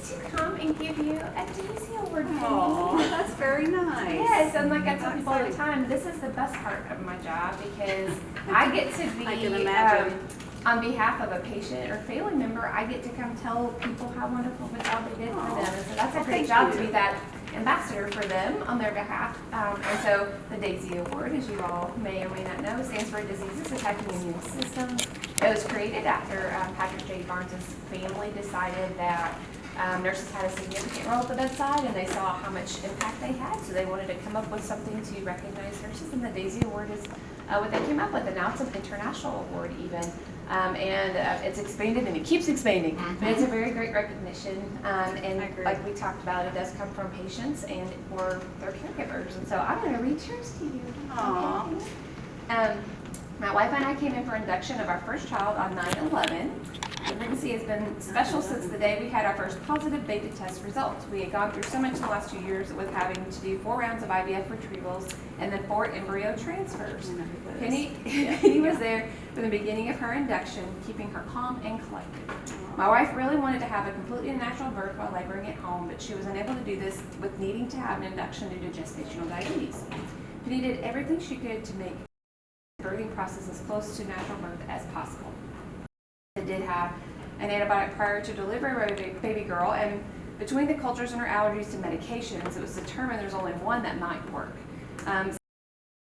to come and give you a Daisy Award, Penny. Oh, that's very nice. Yes, and like I tell people all the time, this is the best part of my job because I get to be, I can imagine. On behalf of a patient or family member, I get to come tell people how wonderful of a job they did for them. And so that's a great job to be that ambassador for them on their behalf. And so the Daisy Award, as you all may or may not know, stands for Diseases Attacking the Immune System. It was created after Patrick J. Barnes' family decided that nurses had a significant role at the bedside and they saw how much impact they had, so they wanted to come up with something to recognize nurses, and the Daisy Award is what they came up with, and now it's an international award even. It's expanded and it keeps expanding, but it's a very great recognition, and like we talked about, it does come from patients and or their caregivers, and so I'm going to read yours to you. Aww. My wife and I came in for induction of our first child on 9/11. The pregnancy has been special since the day we had our first positive beta test results. We had gone through so much in the last 2 years with having to do 4 rounds of IVF retrievals and then 4 embryo transfers. Penny was there from the beginning of her induction, keeping her calm and collected. My wife really wanted to have a completely natural birth while laboring at home, but she was unable to do this with needing to have an induction due to gestational diabetes. Penny did everything she could to make the birthing process as close to natural birth as possible. I did have an antibiotic prior to delivery of a baby girl, and between the cultures and her allergies to medications, it was determined there's only one that might work. I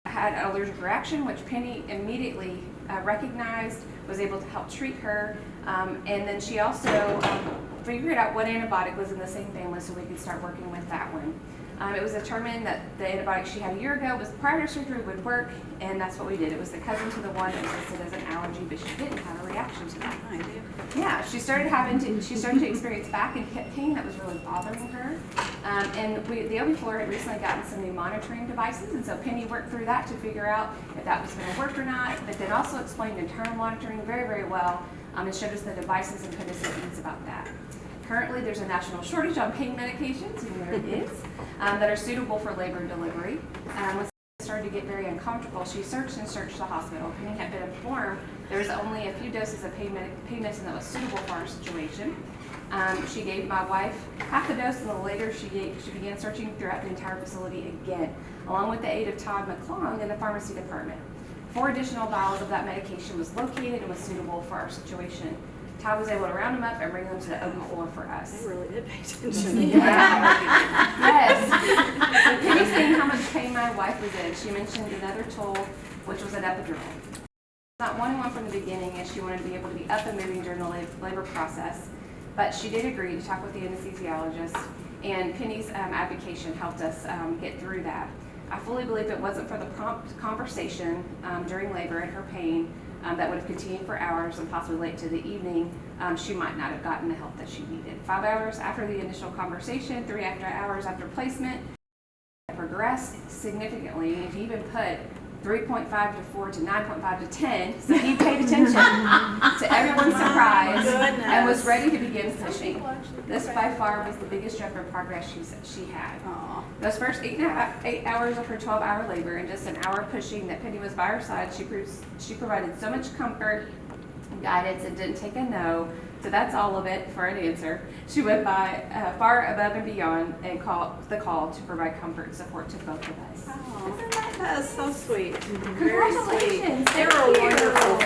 had an allergic reaction, which Penny immediately recognized, was able to help treat her, and then she also figured out what antibiotic was in the same family so we could start working with that one. It was determined that the antibiotic she had a year ago was prior to surgery would work, and that's what we did. It was the cousin to the one that was listed as an allergy, but she didn't have a reaction to that. Yeah, she started to experience back and hip pain that was really bothering her, and the OB floor had recently gotten some new monitoring devices, and so Penny worked through that to figure out if that was going to work or not, but then also explained internal monitoring very, very well, and showed us the devices and put us at ease about that. Currently, there's a national shortage on pain medications, and there it is, that are suitable for labor and delivery. When she started to get very uncomfortable, she searched and searched the hospital. Penny had been informed there was only a few doses of pain medicine that was suitable for our situation. She gave my wife half the dose, and then later she began searching throughout the entire facility again, along with the aid of Todd McClung in the pharmacy department. 4 additional vials of that medication was located and was suitable for our situation. Todd was able to round them up and bring them to the OB floor for us. They really did pay attention. Yes. So Penny saying how much pain my wife was in, she mentioned another tool, which was an epidural. Not wanting one from the beginning, as she wanted to be able to be up and moving during the labor process, but she did agree to talk with the anesthesiologist, and Penny's advocation helped us get through that. I fully believe it wasn't for the prompt conversation during labor and her pain that would have continued for hours and possibly late to the evening, she might not have gotten the help that she needed. 5 hours after the initial conversation, 3 hours after placement, it progressed significantly, and he even put 3.5 to 4 to 9.5 to 10, so he paid attention to everyone's surprise and was ready to begin pushing. This by far was the biggest jump in progress she had. Aww. Those first 8 hours of her 12-hour labor and just an hour pushing that Penny was by her side, she provided so much comfort and guidance and didn't take a no. So that's all of it for an answer. She went by far above and beyond and called the call to provide comfort and support to both of us. Oh, that is so sweet. Congratulations. They're a wonderful